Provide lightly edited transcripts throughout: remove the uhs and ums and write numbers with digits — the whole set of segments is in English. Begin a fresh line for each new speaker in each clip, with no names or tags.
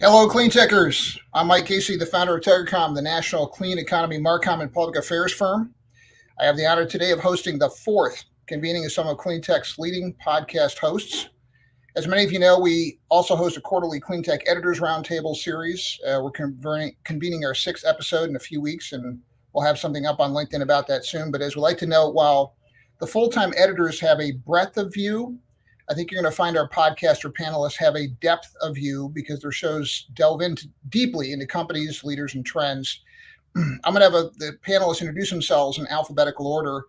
Hello, Cleantechers. I'm Mike Casey, the founder of Tigercomm, the national clean economy, marcom, and public affairs firm. I have the honor today of hosting the fourth convening of some of Cleantech's leading podcast hosts. As many of you know, we also host a quarterly Cleantech Editors Roundtable series. We're convening our sixth episode in a few weeks, and we'll have something up on LinkedIn about that soon. But as we like to note, while the full-time editors have a breadth of view, I think you're going to find our podcaster panelists have a depth of view because their shows delve deeply into companies, leaders, and trends. I'm going to have the panelists introduce themselves in alphabetical order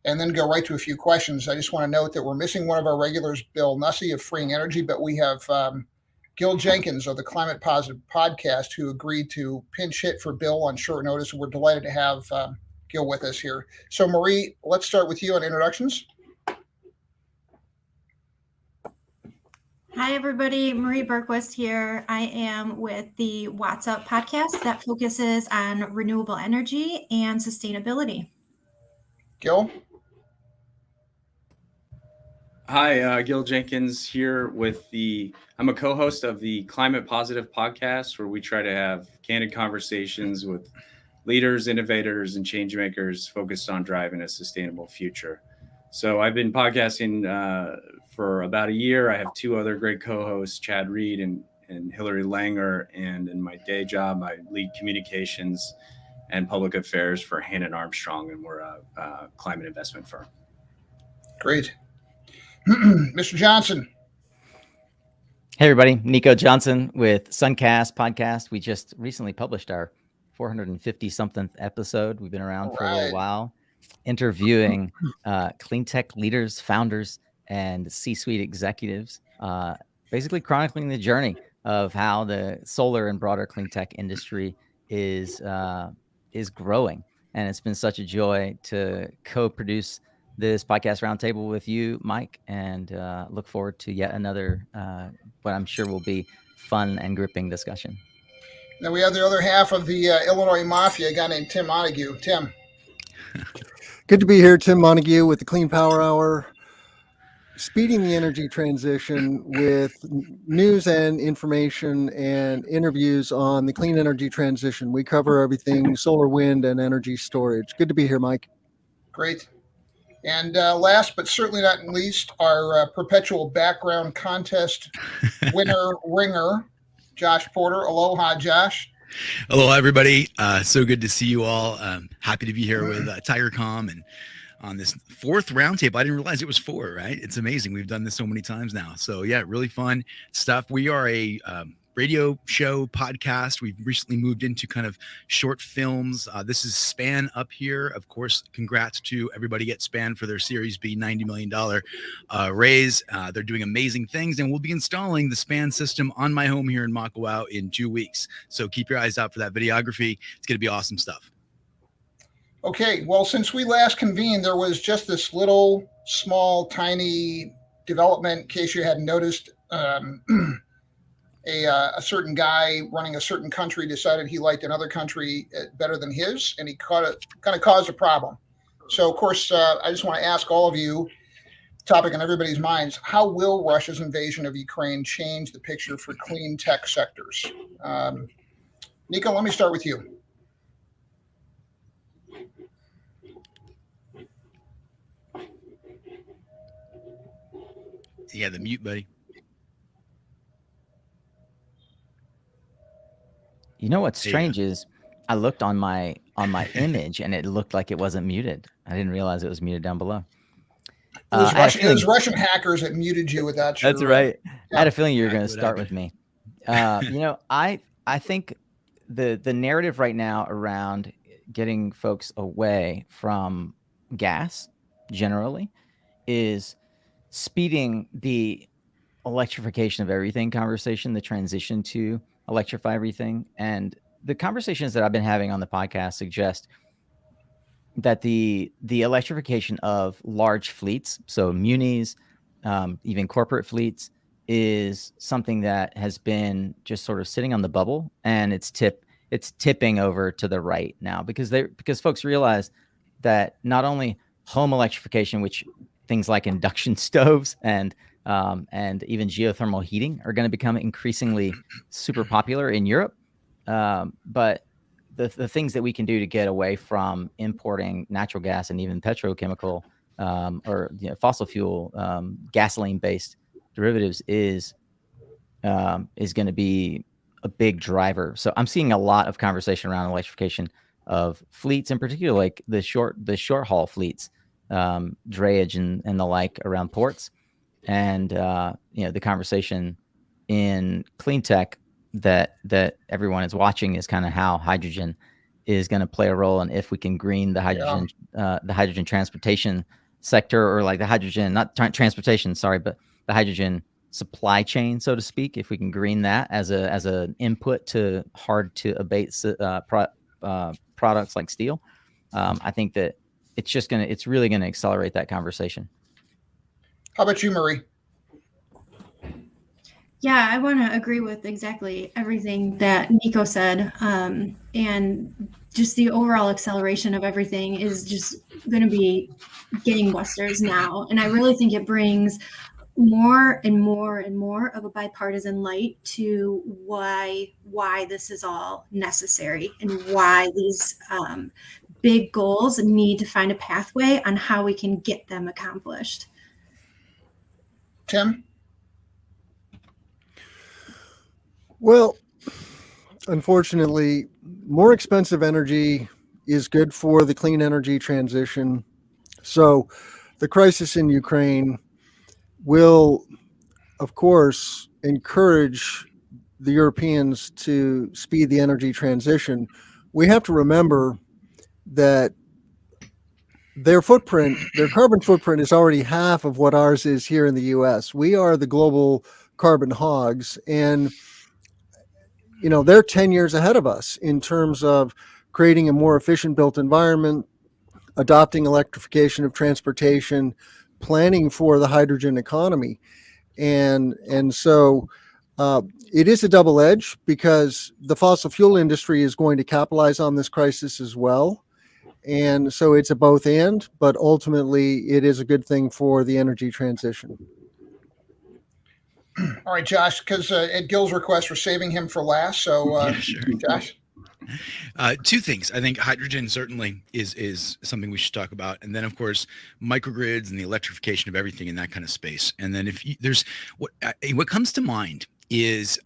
and then go right to a few questions. I just want to note that we're missing one of our regulars, Bill Nussey of Freeing Energy, but we have Gil Jenkins of the Climate Positive Podcast who agreed to pinch hit for Bill on short notice. We're delighted to have Gil with us here. So, Marie, let's start with you on introductions.
Hi, everybody. Marie Berquist here. I am with the What's Up podcast that focuses on renewable energy and sustainability.
Gil?
Hi, Gil Jenkins here I'm a co-host of the Climate Positive Podcast, where we try to have candid conversations with leaders, innovators, and change makers focused on driving a sustainable future. So I've been podcasting for about a year. I have two other great co-hosts, Chad Reed and Hillary Langer. And in my day job, I lead communications and public affairs for Hannon Armstrong, and we're a climate investment firm.
Great. Mr. Johnson.
Hey, everybody. Nico Johnson with SunCast podcast. We just recently published our 450-something episode. We've been around for a little while, interviewing Cleantech leaders, founders, and C-suite executives, basically chronicling the journey of how the solar and broader Cleantech industry is growing. And it's been such a joy to co-produce this podcast roundtable with you, Mike, and look forward to yet another, what I'm sure will be fun and gripping discussion.
Then we have the other half of the Illinois Mafia, a guy named Tim Montague. Tim.
Good to be here. Tim Montague with the Clean Power Hour, speeding the energy transition with news and information and interviews on the clean energy transition. We cover everything solar, wind, and energy storage. Good to be here, Mike.
Great. And last but certainly not least, our perpetual background contest winner ringer, Josh Porter. Aloha, Josh.
Aloha, everybody. So good to see you all. Happy to be here with Tigercomm and on this fourth roundtable. I didn't realize it was four, right? It's amazing. We've done this so many times now. So yeah, really fun stuff. We are a radio show podcast. We've recently moved into kind of short films. This is Span up here. Of course, congrats to everybody at Span for their Series B $90 million raise. They're doing amazing things, and we'll be installing the Span system on my home here in Makawao in 2 weeks. So keep your eyes out for that videography. It's going to be awesome stuff.
Okay, well, since we last convened, there was just this little, small, tiny development, in case you hadn't noticed. A certain guy running a certain country decided he liked another country better than his, and he kind of caused a problem. So, of course, I just want to ask all of you, topic on everybody's minds, how will Russia's invasion of Ukraine change the picture for clean tech sectors? Nico, let me start with you.
Yeah, the mute, buddy.
You know what's strange is I looked on my image and it looked like it wasn't muted. I didn't realize it was muted down below.
It was Russian hackers that muted you without your...
That's right. Yeah. I had a feeling you were going to start with me. I think the narrative right now around getting folks away from gas generally is speeding the electrification of everything conversation, the transition to electrify everything. And the conversations that I've been having on the podcast suggest that the electrification of large fleets, so munis, even corporate fleets, is something that has been just sort of sitting on the bubble, and it's tipping over to the right now because folks realize that not only home electrification, which things like induction stoves and and even geothermal heating are going to become increasingly super popular in Europe. But the things that we can do to get away from importing natural gas and even petrochemical or fossil fuel gasoline-based derivatives is going to be a big driver. So I'm seeing a lot of conversation around electrification of fleets, in particular, like the short haul fleets, drayage and the like around ports, and the conversation in Cleantech that everyone is watching is kind of how hydrogen is going to play a role, and if we can green the hydrogen transportation sector, or like the hydrogen, not transportation, sorry, but the hydrogen supply chain, so to speak, if we can green that as an input to hard to abate products like steel, I think that it's really gonna accelerate that conversation.
How about you, Marie?
Yeah, I want to agree with exactly everything that Nico said. And just the overall acceleration of everything is just going to be gangbusters now. And I really think it brings more and more and more of a bipartisan light to why this is all necessary, and why these big goals need to find a pathway on how we can get them accomplished.
Tim?
Well, unfortunately, more expensive energy is good for the clean energy transition. So the crisis in Ukraine will, of course, encourage the Europeans to speed the energy transition. We have to remember that their carbon footprint is already half of what ours is here in the US. We are the global carbon hogs, and they're 10 years ahead of us in terms of creating a more efficient built environment, adopting electrification of transportation, planning for the hydrogen economy. And so it is a double edge, because the fossil fuel industry is going to capitalize on this crisis as well. And so it's a both and, but ultimately it is a good thing for the energy transition.
All right, Josh, because at Gil's request, we're saving him for last. So,
Yeah, sure.
Josh?
Two things. I think hydrogen certainly is something we should talk about, and then of course microgrids and the electrification of everything in that kind of space. And then there's what comes to mind is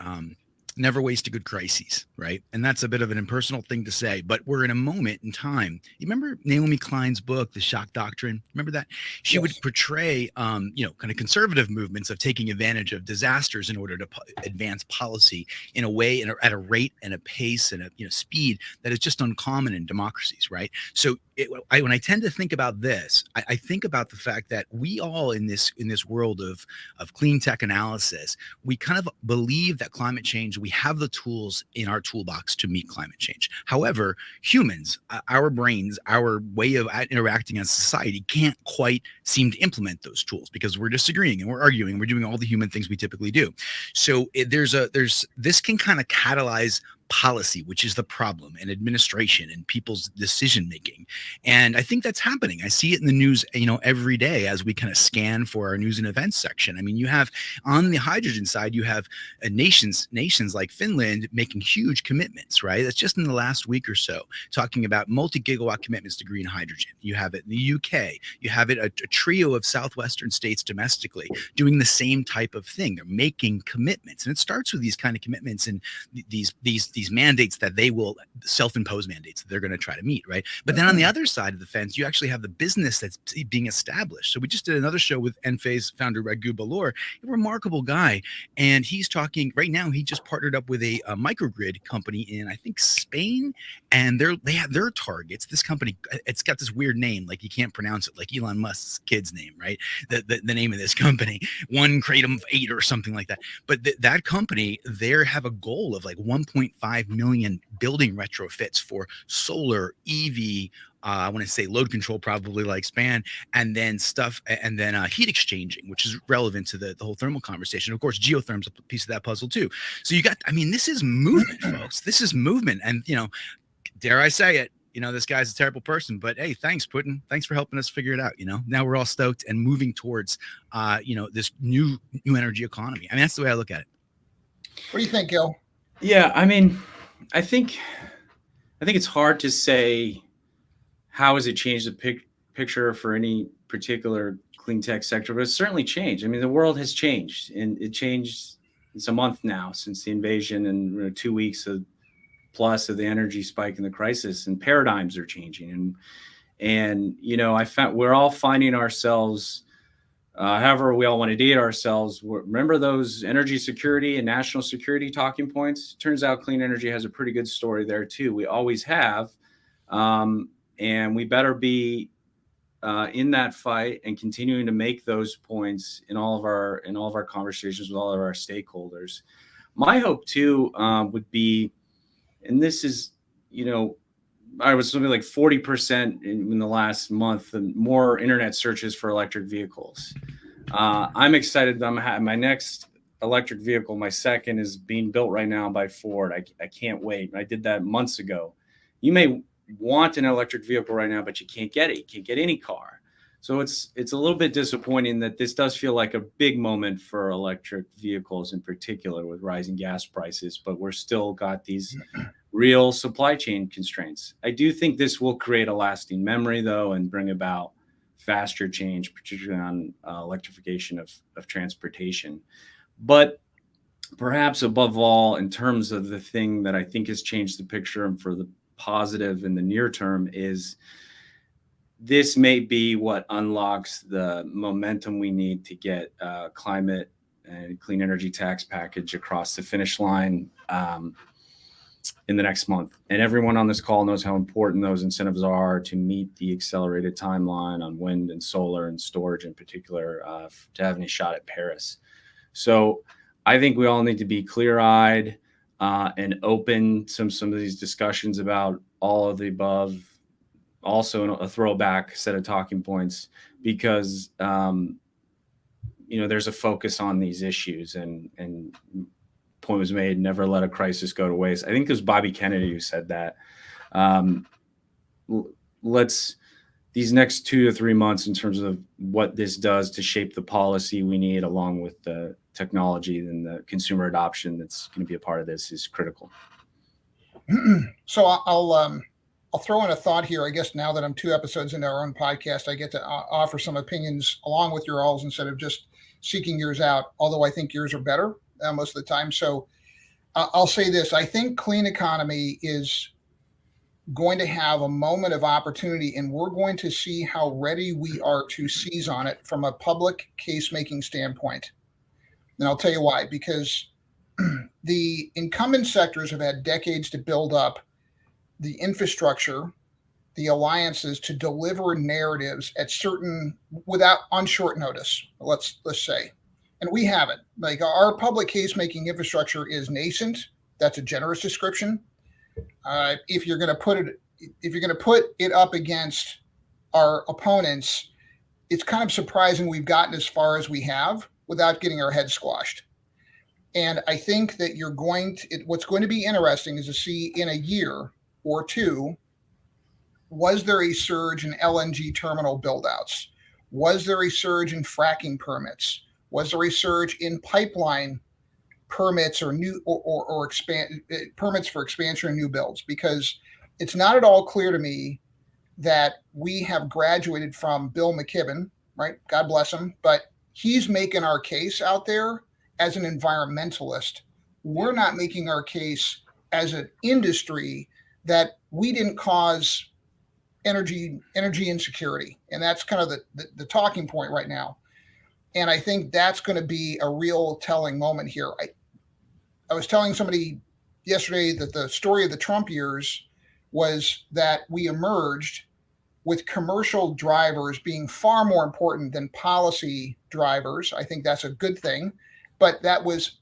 never waste a good crisis, right? And that's a bit of an impersonal thing to say, but we're in a moment in time. You remember Naomi Klein's book, The Shock Doctrine? Remember that? She
Yes.
would portray, kind of conservative movements of taking advantage of disasters in order to advance policy in a way and at a rate and a pace and a speed that is just uncommon in democracies, right? So when I tend to think about this, I think about the fact that we all in this world of clean tech analysis, we kind of believe that climate change, we have the tools in our toolbox to meet climate change. However, humans, our brains, our way of interacting as society can't quite seem to implement those tools, because we're disagreeing and we're arguing and we're doing all the human things we typically do. So this can kind of catalyze policy, which is the problem, and administration and people's decision making. And I think that's happening. I see it in the news, every day as we kind of scan for our news and events section. I mean, you have on the hydrogen side, you have nations like Finland making huge commitments, right? That's just in the last week or so, talking about multi-gigawatt commitments to green hydrogen. You have it in the UK. You have it a trio of southwestern states domestically doing the same type of thing. They're making commitments, and it starts with these kind of commitments and these mandates that they will self-impose mandates that they're going to try to meet, right? But then on the other side of the fence, you actually have the business that's being established. So we just did another show with Enphase founder Raghu Balor, a remarkable guy, and he's talking right now. He just partnered up with a microgrid company in, I think, Spain, and they have their targets. This company, it's got this weird name, like you can't pronounce it, like Elon Musk's kid's name, right? The name of this company, One Kratom of 8 or something like that. But that company, they have a goal of like 1.5 million building retrofits for solar, EV, I want to say load control, probably like span, and then heat exchanging, which is relevant to the whole thermal conversation. Of course, geotherm's a piece of that puzzle too. So this is movement, folks. This is movement. And, dare I say it, this guy's a terrible person, but hey, thanks Putin. Thanks for helping us figure it out. Now we're all stoked and moving towards, this new energy economy. I mean, that's the way I look at it.
What do you think, Gil?
Yeah, I mean, I think it's hard to say how has it changed the picture for any particular clean tech sector, but it's certainly changed. I mean, the world has changed, and it changed. It's a month now since the invasion, and 2 weeks plus of the energy spike and the crisis, and paradigms are changing. And I found we're all finding ourselves, however we all want to date ourselves. Remember those energy security and national security talking points? Turns out clean energy has a pretty good story there too. We always have, and we better be in that fight and continuing to make those points in all of our conversations with all of our stakeholders. My hope too would be, and this is, I was something like 40% in the last month, and more internet searches for electric vehicles. I'm excited. My next electric vehicle, my second, is being built right now by Ford. I can't wait. I did that months ago. You may want an electric vehicle right now, but you can't get it. You can't get any car. So it's a little bit disappointing that this does feel like a big moment for electric vehicles in particular with rising gas prices, but we're still got these real supply chain constraints. I do think this will create a lasting memory though, and bring about faster change, particularly on electrification of transportation. But perhaps above all, in terms of the thing that I think has changed the picture and for the positive in the near term, is this may be what unlocks the momentum we need to get climate and clean energy tax package across the finish line in the next month. And everyone on this call knows how important those incentives are to meet the accelerated timeline on wind and solar and storage in particular, to have any shot at Paris. So I think we all need to be clear-eyed and open to some of these discussions about all of the above, also a throwback set of talking points, because there's a focus on these issues, and point was made, never let a crisis go to waste. I think it was Bobby Kennedy who said that. Let's these next 2 to 3 months, in terms of what this does to shape the policy we need, along with the technology and the consumer adoption that's going to be a part of this, is critical.
So I'll throw in a thought here. I guess now that I'm 2 episodes into our own podcast, I get to offer some opinions along with your alls instead of just seeking yours out, although I think yours are better most of the time. So I'll say this. I think clean economy is going to have a moment of opportunity, and we're going to see how ready we are to seize on it from a public case-making standpoint. And I'll tell you why. Because the incumbent sectors have had decades to build up the infrastructure, the alliances to deliver narratives on short notice, let's say. And we haven't. Like, our public case-making infrastructure is nascent. That's a generous description. If you're going to put it up against our opponents, it's kind of surprising we've gotten as far as we have without getting our heads squashed. And I think that what's going to be interesting is to see in a year or two, was there a surge in LNG terminal buildouts? Was there a surge in fracking permits? Was there a surge in pipeline permits or permits for expansion and new builds? Because it's not at all clear to me that we have graduated from Bill McKibben, right? God bless him, but he's making our case out there as an environmentalist. We're not making our case as an industry that we didn't cause energy insecurity. And that's kind of the talking point right now. And I think that's going to be a real telling moment here. I was telling somebody yesterday that the story of the Trump years was that we emerged with commercial drivers being far more important than policy drivers. I think that's a good thing. But that was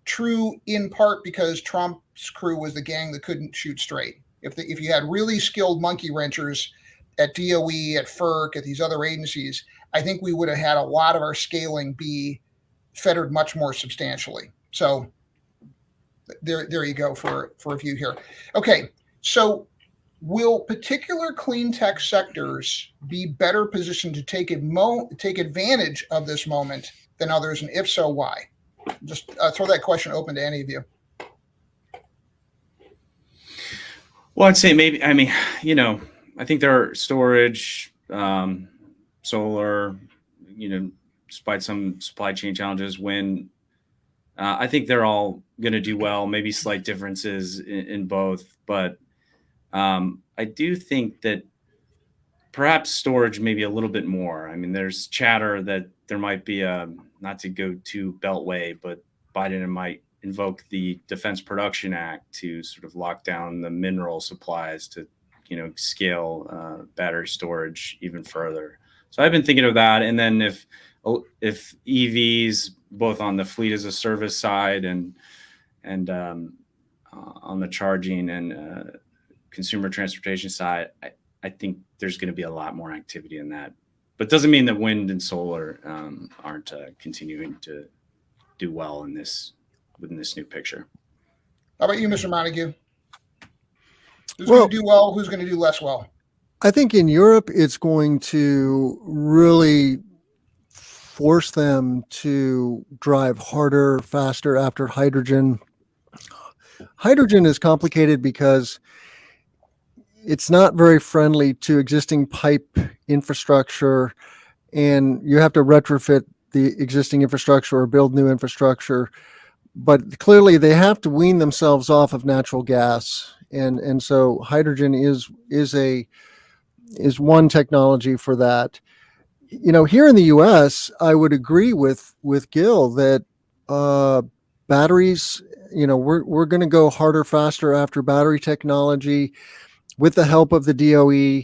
true in part because Trump's crew was the gang that couldn't shoot straight. If you had really skilled monkey wrenchers at DOE, at FERC, at these other agencies, I think we would have had a lot of our scaling be fettered much more substantially. So there you go for a view here. Okay, so will particular clean tech sectors be better positioned to take advantage of this moment than others? And if so, why? Just throw that question open to any of you.
Well, I'd say maybe, I mean, I think there are storage, solar, despite some supply chain challenges, wind. I think they're all going to do well, maybe slight differences in both. But I do think that perhaps storage maybe a little bit more. I mean, there's chatter that there might be not to go too beltway, but Biden might invoke the Defense Production Act to sort of lock down the mineral supplies to, scale battery storage even further. So I've been thinking of that. And then if EVs, both on the fleet as a service side and on the charging and consumer transportation side, I think there's going to be a lot more activity in that. But it doesn't mean that wind and solar aren't continuing to do well within this new picture.
How about you, Mr. Montague? Who's going to do well? Who's going to do less well?
I think in Europe, it's going to really force them to drive harder, faster after hydrogen. Hydrogen is complicated because it's not very friendly to existing pipe infrastructure, and you have to retrofit the existing infrastructure or build new infrastructure. But clearly they have to wean themselves off of natural gas. And so hydrogen is one technology for that. Here in the US, I would agree with Gil that batteries, we're going to go harder, faster after battery technology with the help of the DOE.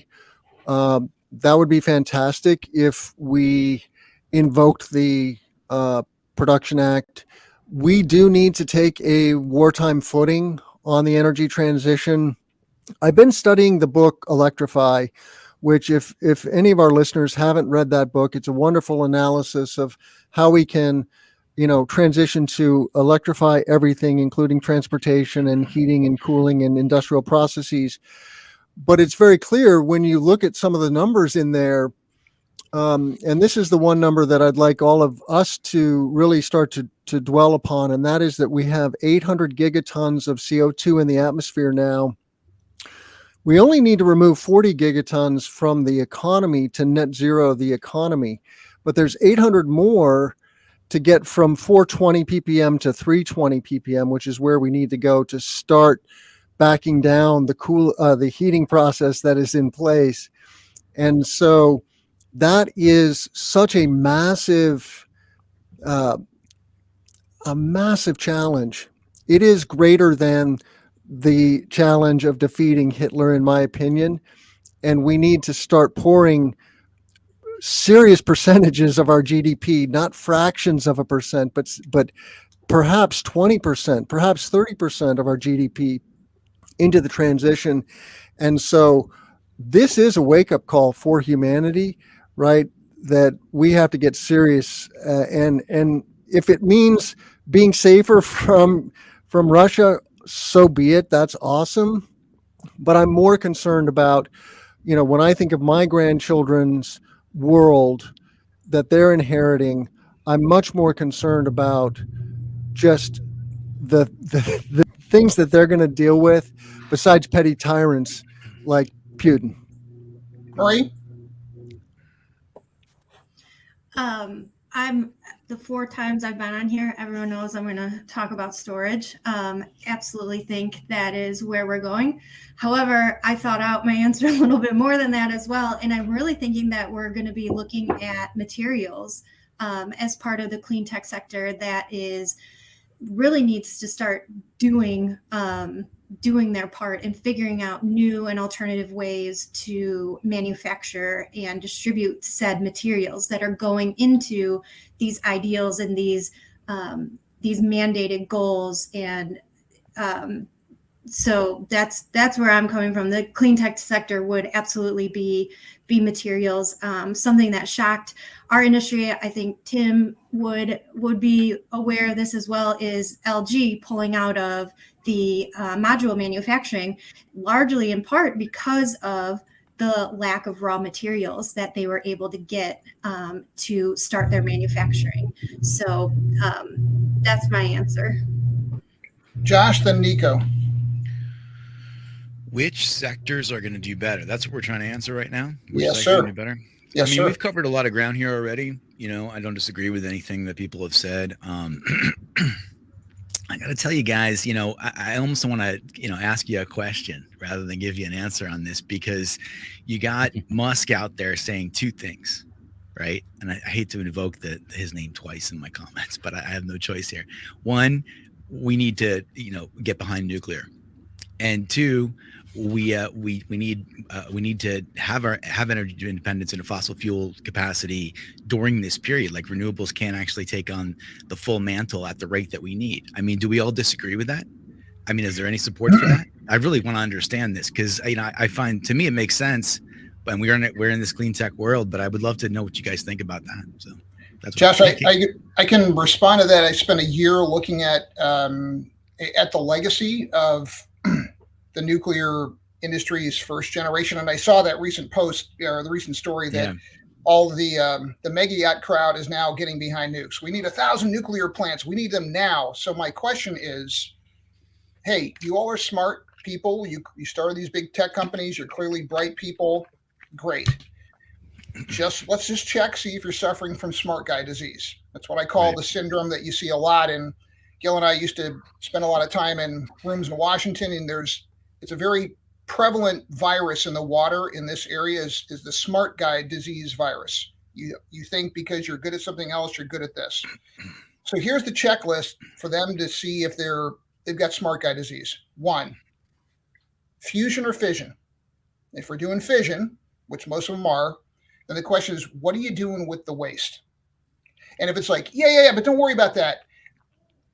That would be fantastic if we invoked the Production Act. We do need to take a wartime footing on the energy transition. I've been studying the book Electrify, which if any of our listeners haven't read that book, it's a wonderful analysis of how we can, transition to electrify everything, including transportation and heating and cooling and industrial processes. But it's very clear when you look at some of the numbers in there, and this is the one number that I'd like all of us to really start to dwell upon, and that is that we have 800 gigatons of CO2 in the atmosphere now. We only need to remove 40 gigatons from the economy to net zero the economy, but there's 800 more to get from 420 ppm to 320 ppm, which is where we need to go to start backing down the heating process that is in place. And so that is such a massive challenge. It is greater than the challenge of defeating Hitler, in my opinion. And we need to start pouring serious percentages of our GDP, not fractions of a percent, but perhaps 20%, perhaps 30% of our GDP into the transition. And so this is a wake-up call for humanity, right? That we have to get serious. And if it means being safer from Russia, so be it. That's awesome. But I'm more concerned about, when I think of my grandchildren's world that they're inheriting, I'm much more concerned about just the things that they're going to deal with besides petty tyrants like Putin.
Marie?
I'm the 4 times I've been on here, everyone knows I'm going to talk about storage. Absolutely think that is where we're going. However, I thought out my answer a little bit more than that as well. And I'm really thinking that we're going to be looking at materials as part of the clean tech sector that really needs to start doing their part in figuring out new and alternative ways to manufacture and distribute said materials that are going into these ideals and these mandated goals and So that's where I'm coming from. The clean tech sector would absolutely be materials. Something that shocked our industry, I think Tim would be aware of this as well, is LG pulling out of the module manufacturing, largely in part because of the lack of raw materials that they were able to get to start their manufacturing. So that's my answer.
Josh, then Nico.
Which sectors are going to do better? That's what we're trying to answer right now. Which
Yes,
sectors
sir.
are going to do better?
Yes,
I mean,
sir.
we've covered a lot of ground here already. You know, I don't disagree with anything that people have said. I got to tell you guys, you know, I almost want to, you know, ask you a question rather than give you an answer on this, because you got Musk out there saying two things, right? And I hate to invoke his name twice in my comments, but I have no choice here. One, we need to, you know, get behind nuclear, and two, we need to have energy independence in a fossil fuel capacity during this period. Like, renewables can't actually take on the full mantle at the rate that we need. I mean, do we all disagree with that? I mean, is there any support for that? I really want to understand this, because, you know, I find, to me, it makes sense, and we're in this clean tech world, but I would love to know what you guys think about that. So that's
Josh, I can respond to that. I spent a year looking at the legacy of the nuclear industry's first generation, and I saw that recent post, or the recent story, that all the mega yacht crowd is now getting behind nukes. We need 1,000 nuclear plants. We need them now. So my question is, hey, you all are smart people. You started these big tech companies. You're clearly bright people. Great. Let's just check, see if you're suffering from smart guy disease. That's what I call the syndrome that you see a lot. And Gil and I used to spend a lot of time in rooms in Washington, and it's a very prevalent virus in the water in this area is the smart guy disease virus. You think because you're good at something else, you're good at this. So here's the checklist for them to see if they've got smart guy disease. 1, fusion or fission. If we're doing fission, which most of them are, then the question is, what are you doing with the waste? And if it's like, yeah, but don't worry about that,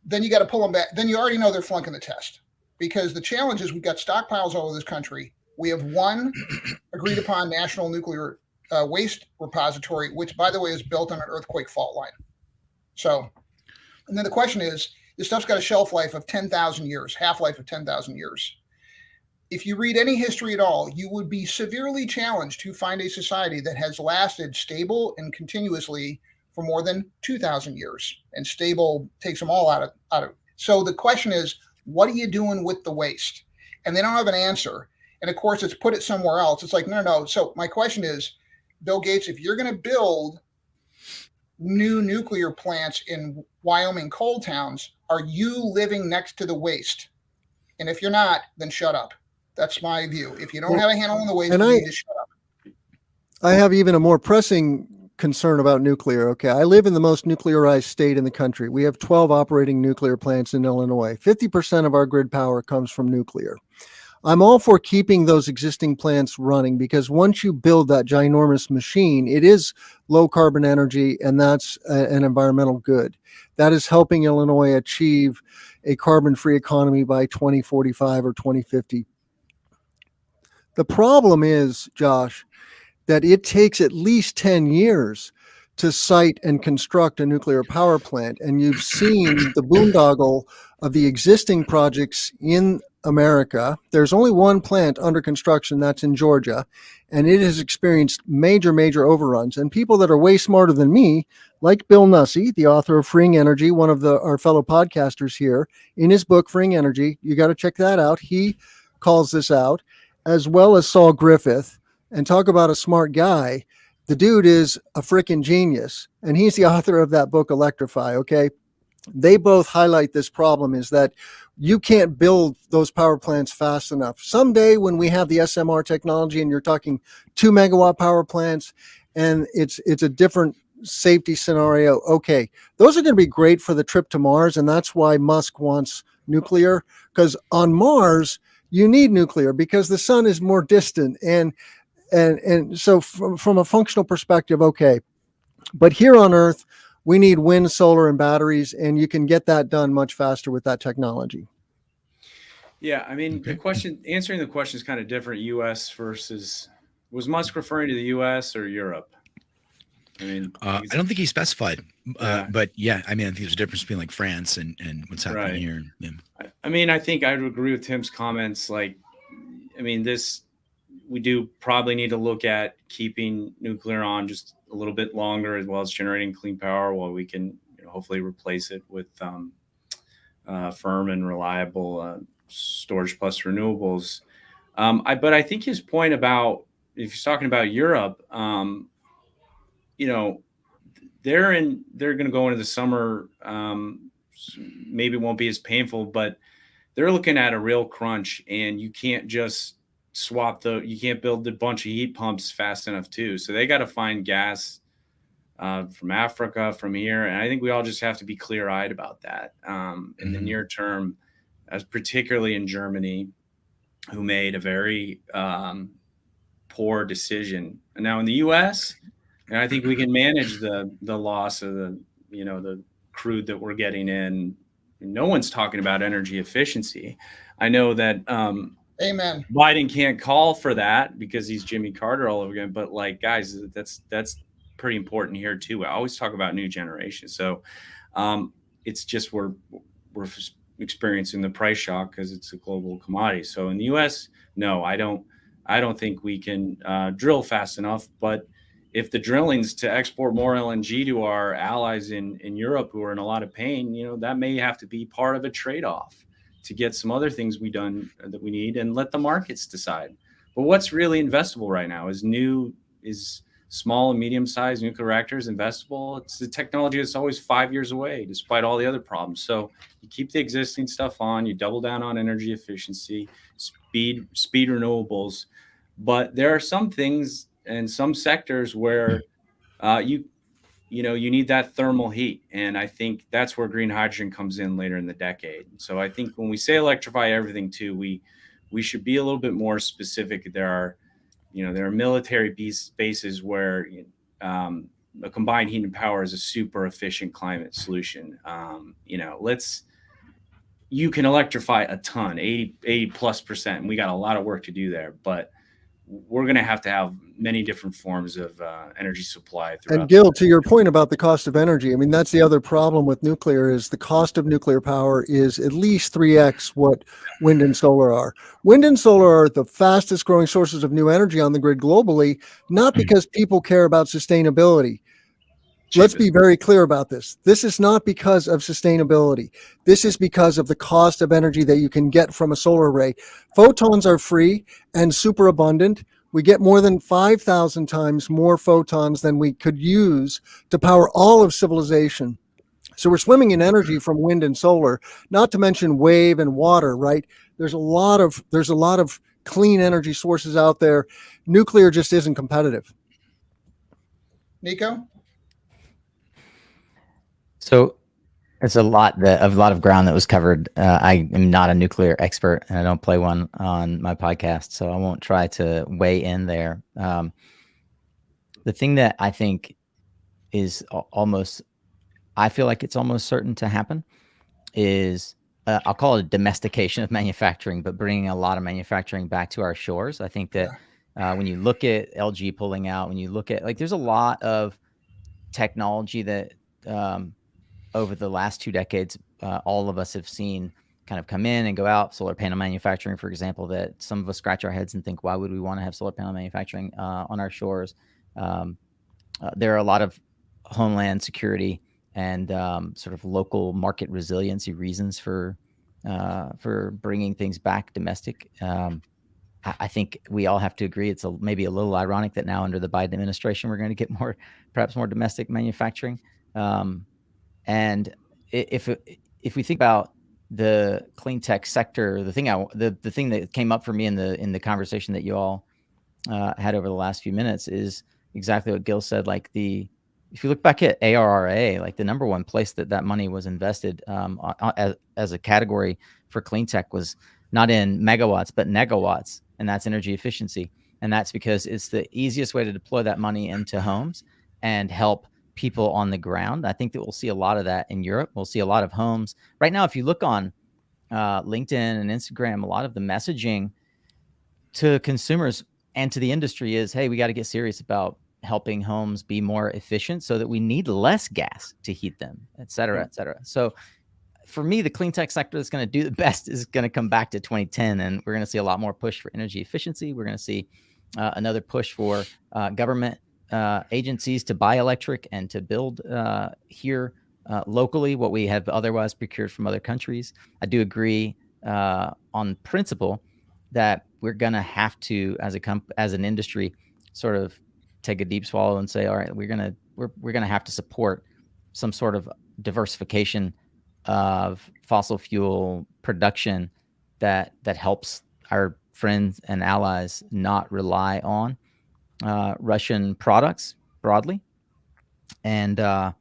then you got to pull them back. Then you already know they're flunking the test. Because the challenge is we've got stockpiles all over this country. We have one agreed upon national nuclear waste repository, which, by the way, is built on an earthquake fault line. So, and then the question is, this stuff's got a shelf life of 10,000 years, half-life of 10,000 years. If you read any history at all, you would be severely challenged to find a society that has lasted stable and continuously for more than 2,000 years. And stable takes them all out of. So the question is, what are you doing with the waste? And they don't have an answer. And of course, it's put it somewhere else. It's like, no. So my question is, Bill Gates, if you're going to build new nuclear plants in Wyoming coal towns, are you living next to the waste? And if you're not, then shut up. That's my view. If you don't have a handle on the waste, you need to shut up.
I have even a more pressing concern about nuclear. Okay, I live in the most nuclearized state in the country. We have 12 operating nuclear plants in Illinois. 50% of our grid power comes from nuclear. I'm all for keeping those existing plants running, because once you build that ginormous machine, it is low carbon energy, and that's an environmental good. That is helping Illinois achieve a carbon-free economy by 2045 or 2050. The problem is, Josh, that it takes at least 10 years to site and construct a nuclear power plant. And you've seen the boondoggle of the existing projects in America. There's only one plant under construction, that's in Georgia, and it has experienced major overruns. And people that are way smarter than me, like Bill Nussey, the author of Freeing Energy, one of our fellow podcasters here, in his book, Freeing Energy, you got to check that out. He calls this out, as well as Saul Griffith. And talk about a smart guy. The dude is a freaking genius. And he's the author of that book, Electrify. Okay. They both highlight this problem, is that you can't build those power plants fast enough. Someday when we have the SMR technology and you're talking 2 megawatt power plants, and it's a different safety scenario. Okay. Those are going to be great for the trip to Mars. And that's why Musk wants nuclear, because on Mars, you need nuclear because the sun is more distant. And so from a functional perspective, okay. But here on Earth, we need wind, solar, and batteries, and you can get that done much faster with that technology.
Yeah, I mean,
Okay.
answering the question is kind of different. U.S. versus, was Musk referring to the U.S. or Europe? I mean,
I don't think he specified,
yeah,
but yeah, I mean, I think there's a difference between like France and what's happening
right.
here. Yeah.
I mean, I think I would agree with Tim's comments. Like, I mean, we do probably need to look at keeping nuclear on just a little bit longer, as well as generating clean power, while we can hopefully replace it with firm and reliable storage plus renewables. But I think his point about, if he's talking about Europe, you know, they're going to go into the summer. Maybe it won't be as painful, but they're looking at a real crunch, and you can't just you can't build a bunch of heat pumps fast enough too. So they got to find gas from Africa, from here. And I think we all just have to be clear eyed about that in the near term, as particularly in Germany, who made a very poor decision. And now in the U.S., and I think we can manage the loss of the crude that we're getting in. No one's talking about energy efficiency. I know that
Amen.
Biden can't call for that because he's Jimmy Carter all over again. But like, guys, that's pretty important here too. I always talk about new generation. So it's just we're experiencing the price shock because it's a global commodity. So in the U.S., no, I don't think we can drill fast enough. But if the drilling's to export more LNG to our allies in Europe who are in a lot of pain, that may have to be part of a trade-off to get some other things that we need, and let the markets decide. But what's really investable right now is small and medium-sized nuclear reactors investable. It's the technology that's always 5 years away, despite all the other problems. So you keep the existing stuff on, you double down on energy efficiency, speed renewables. But there are some things and some sectors where you need that thermal heat. And I think that's where green hydrogen comes in later in the decade. So I think when we say electrify everything too, we should be a little bit more specific. There are military bases where a combined heat and power is a super efficient climate solution. You can electrify a ton, 80+%. And we got a lot of work to do there, but we're going to have many different forms of energy supply throughout.
And Gil, to your point about the cost of energy, I mean, that's the other problem with nuclear is the cost of nuclear power is at least 3x what wind and solar are. Wind and solar are the fastest growing sources of new energy on the grid globally, not because people care about sustainability. Let's be very clear about this. This is not because of sustainability. This is because of the cost of energy that you can get from a solar array. Photons are free and super abundant. We get more than 5,000 times more photons than we could use to power all of civilization. So we're swimming in energy from wind and solar, not to mention wave and water, right? There's a lot of clean energy sources out there. Nuclear just isn't competitive.
Nico?
So it's a lot of ground that was covered. I am not a nuclear expert, and I don't play one on my podcast, so I won't try to weigh in there. The thing that I think is I feel like it's almost certain to happen is I'll call it a domestication of manufacturing, but bringing a lot of manufacturing back to our shores. I think that when you look at LG pulling out, when you look at there's a lot of technology that over the last 2 decades, all of us have seen kind of come in and go out. Solar panel manufacturing, for example, that some of us scratch our heads and think, why would we want to have solar panel manufacturing on our shores? There are a lot of homeland security and sort of local market resiliency reasons for bringing things back domestic. I think we all have to agree it's maybe a little ironic that now under the Biden administration, we're going to get perhaps more domestic manufacturing. And if we think about the clean tech sector, the thing that came up for me in the conversation that you all had over the last few minutes is exactly what Gil said. If you look back at ARRA, the number one place that money was invested as a category for clean tech was not in megawatts but negawatts, and that's energy efficiency. And that's because it's the easiest way to deploy that money into homes and help people on the ground. I think that we'll see a lot of that in Europe. We'll see a lot of homes right now. If you look on LinkedIn and Instagram, a lot of the messaging to consumers and to the industry is, hey, we got to get serious about helping homes be more efficient so that we need less gas to heat them, et cetera, et cetera. So for me, the clean tech sector that's going to do the best is going to come back to 2010, and we're going to see a lot more push for energy efficiency. We're going to see another push for government agencies to buy electric and to build here locally what we have otherwise procured from other countries. I do agree on principle that we're going to have to, as an industry, sort of take a deep swallow and say, all right, we're going to have to support some sort of diversification of fossil fuel production that helps our friends and allies not rely on Russian products broadly. And I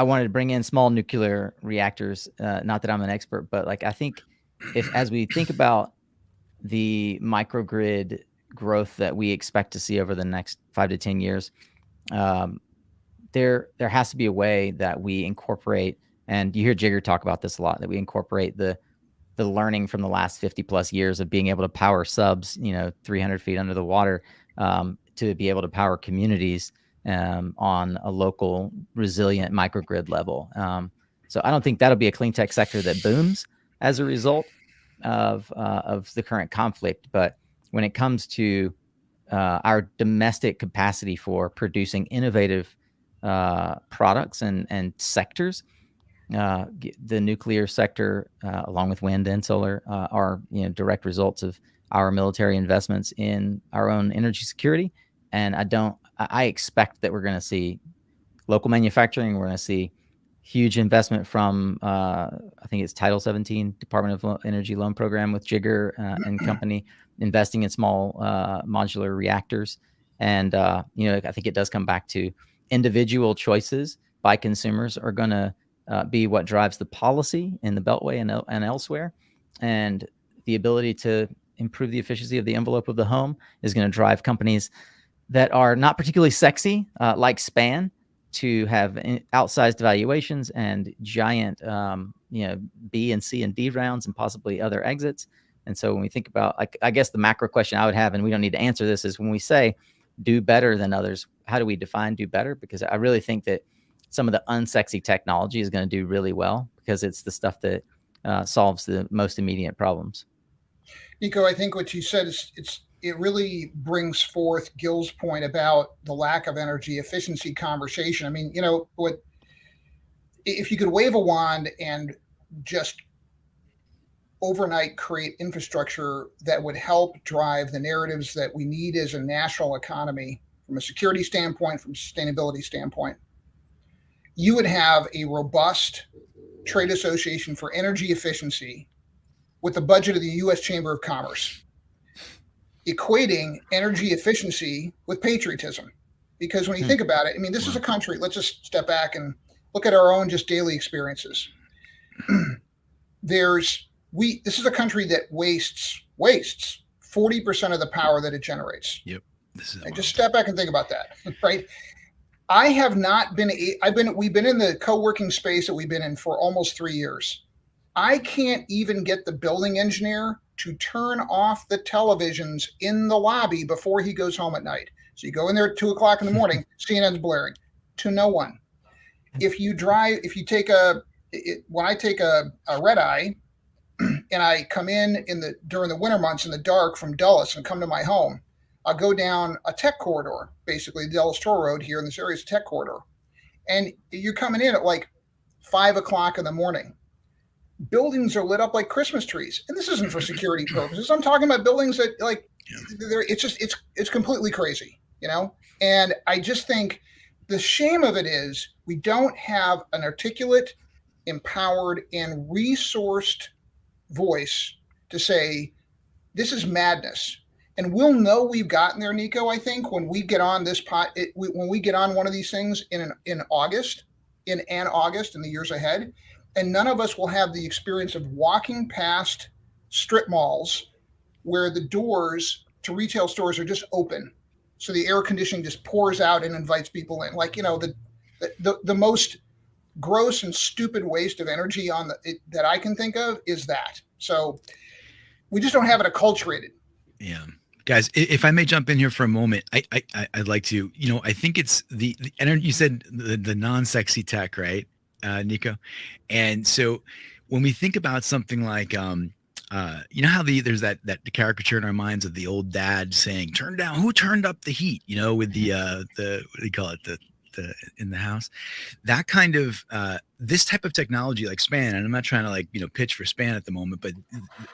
wanted to bring in small nuclear reactors. Not that I'm an expert, but like I think as we think about the microgrid growth that we expect to see over the next 5 to 10 years, there has to be a way that we incorporate, and you hear Jigger talk about this a lot, that we incorporate the learning from the last 50 plus years of being able to power subs, 300 feet under the water, to be able to power communities on a local resilient microgrid level. So I don't think that'll be a clean tech sector that booms as a result of the current conflict. But when it comes to our domestic capacity for producing innovative products and sectors, the nuclear sector, along with wind and solar, are direct results of our military investments in our own energy security. And I expect that we're going to see local manufacturing. We're going to see huge investment from, I think it's Title 17, Department of Energy Loan Program with Jigger and company, investing in small modular reactors. And, I think it does come back to individual choices by consumers are going to be what drives the policy in the Beltway and elsewhere. And the ability to improve the efficiency of the envelope of the home is going to drive companies that are not particularly sexy, like Span, to have outsized valuations and giant, B and C and D rounds and possibly other exits. And so when we think about, I guess the macro question I would have, and we don't need to answer this, is when we say do better than others, how do we define do better? Because I really think that some of the unsexy technology is going to do really well because it's the stuff that solves the most immediate problems.
Nico, I think what you said is it really brings forth Gil's point about the lack of energy efficiency conversation. I mean, if you could wave a wand and just overnight create infrastructure that would help drive the narratives that we need as a national economy from a security standpoint, from a sustainability standpoint, you would have a robust trade association for energy efficiency with the budget of the U.S. Chamber of Commerce, equating energy efficiency with patriotism. Because when you think about it, I mean, this is a country, let's just step back and look at our own just daily experiences. This is a country that wastes 40% of the power that it generates.
Yep.
Just step back and think about that, right? I have not been, we've been in the co-working space that we've been in for almost 3 years. I can't even get the building engineer to turn off the televisions in the lobby before he goes home at night. So you go in there at 2:00 in the morning, CNN's blaring to no one. When I take a red eye and I come in during the winter months in the dark from Dulles and come to my home, I'll go down a tech corridor, basically the Dulles Toll Road here in this area is a tech corridor. And you're coming in at like 5:00 in the morning. Buildings are lit up like Christmas trees. And this isn't for security purposes. I'm talking about buildings that it's completely crazy, And I just think the shame of it is we don't have an articulate, empowered, and resourced voice to say, this is madness. And we'll know we've gotten there, Nico, I think, when we get on when we get on one of these things in August, in the years ahead. And none of us will have the experience of walking past strip malls where the doors to retail stores are just open. So the air conditioning just pours out and invites people in. Like, the most gross and stupid waste of energy that I can think of is that. So we just don't have it acculturated.
Yeah. Guys, if I may jump in here for a moment, I'd like to, I think it's the energy. You said the non-sexy tech, right, Nico? And so when we think about something like, how there's that caricature in our minds of the old dad saying, who turned up the heat, with the what do you call it? The in the house, that kind of this type of technology like SPAN, and I'm not trying to pitch for SPAN at the moment, but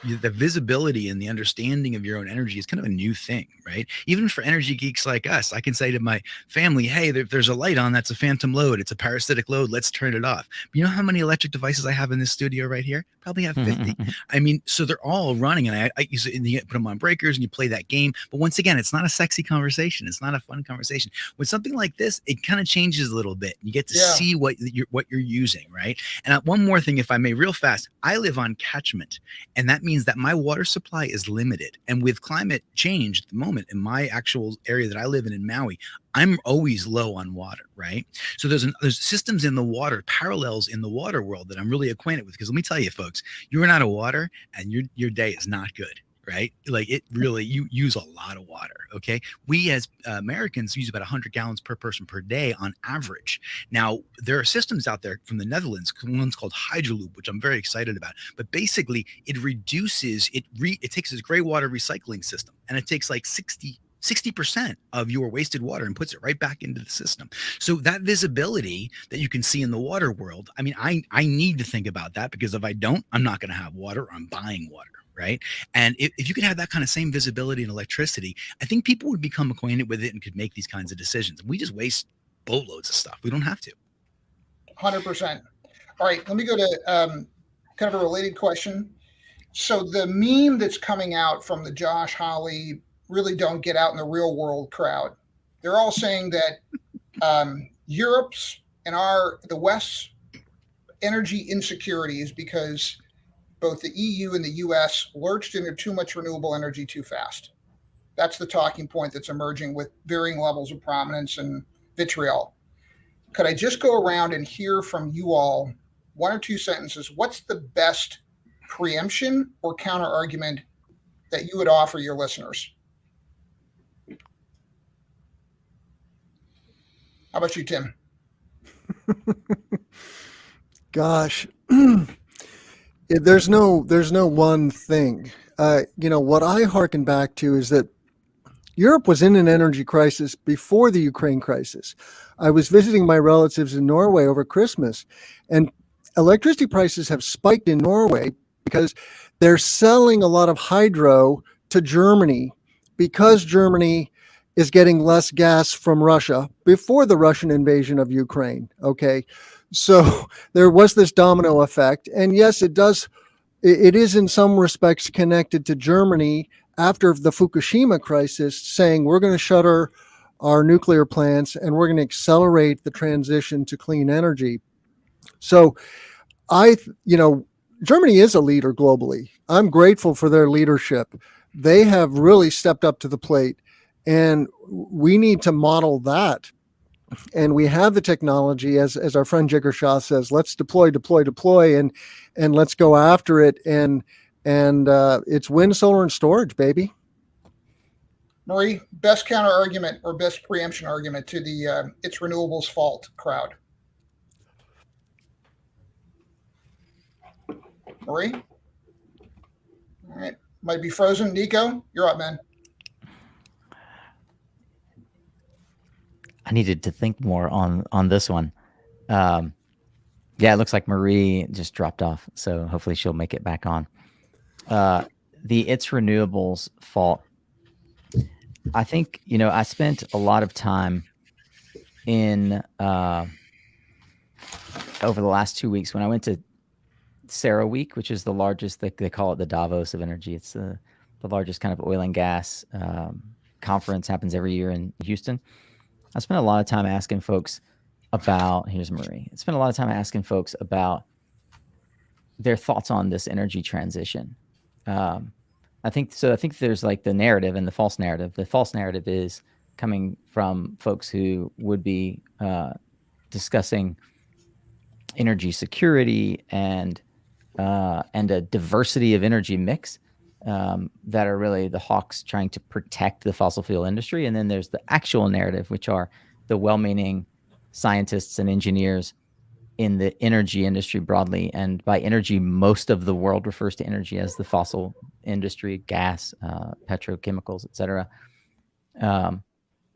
the visibility and the understanding of your own energy is kind of a new thing, right? Even for energy geeks like us, I can say to my family, hey, there's a light on, that's a phantom load, it's a parasitic load, let's turn it off. But you know how many electric devices I have in this studio right here? Probably have 50. I mean, so they're all running, and I use it, and you put them on breakers and you play that game. But once again, it's not a sexy conversation, it's not a fun conversation. With something like this, it kind of changes a little bit. You get to see what you're using, right? And one more thing, if I may, real fast, I live on catchment, and that means that my water supply is limited. And with climate change at the moment in my actual area that I live in Maui, I'm always low on water, right? So there's systems in the water, parallels in the water world that I'm really acquainted with. Because let me tell you, folks, you run out of water and your day is not good. Right? Like it really, you use a lot of water. Okay. We as Americans use about 100 gallons per person per day on average. Now there are systems out there from the Netherlands, one's called Hydroloop, which I'm very excited about, but basically it reduces, it takes this gray water recycling system, and it takes like 60% of your wasted water and puts it right back into the system. So that visibility that you can see in the water world, I mean, I need to think about that, because if I don't, I'm not going to have water. I'm buying water. Right. And if you could have that kind of same visibility in electricity, I think people would become acquainted with it and could make these kinds of decisions. We just waste boatloads of stuff. We don't have to.
100%. All right. Let me go to kind of a related question. So the meme that's coming out from the Josh Hawley really don't get out in the real world crowd, they're all saying that Europe's and the West's energy insecurity is because both the EU and the US lurched into too much renewable energy too fast. That's the talking point that's emerging with varying levels of prominence and vitriol. Could I just go around and hear from you all, one or two sentences, what's the best preemption or counter argument that you would offer your listeners? How about you, Tim?
Gosh. There's no one thing. What I hearken back to is that Europe was in an energy crisis before the Ukraine crisis. I was visiting my relatives in Norway over Christmas, and electricity prices have spiked in Norway because they're selling a lot of hydro to Germany, because Germany is getting less gas from Russia before the Russian invasion of Ukraine. Okay. So there was this domino effect. And yes, it is in some respects connected to Germany after the Fukushima crisis, saying we're going to shut our nuclear plants and we're going to accelerate the transition to clean energy. So Germany is a leader globally. I'm grateful for their leadership. They have really stepped up to the plate, and we need to model that. And we have the technology, as our friend Jigar Shah says, let's deploy, and let's go after it. And it's wind, solar, and storage, baby.
Marie, best counter argument or best preemption argument to the it's renewables fault crowd. Marie? All right. Might be frozen. Nico, you're up, man.
I needed to think more on this one. Yeah, it looks like Marie just dropped off, so hopefully she'll make it back on. The It's Renewables fault. I think, I spent a lot of time in over the last 2 weeks when I went to Sarah Week, which is the largest, they call it the Davos of energy. It's the largest kind of oil and gas conference, happens every year in Houston. I spent a lot of time asking folks about, here's Marie. I spent a lot of time asking folks about their thoughts on this energy transition. I think there's like the narrative and the false narrative. The false narrative is coming from folks who would be discussing energy security and a diversity of energy mix that are really the hawks trying to protect the fossil fuel industry. And then there's the actual narrative, which are the well-meaning scientists and engineers in the energy industry broadly. And by energy, most of the world refers to energy as the fossil industry, gas, petrochemicals, et cetera,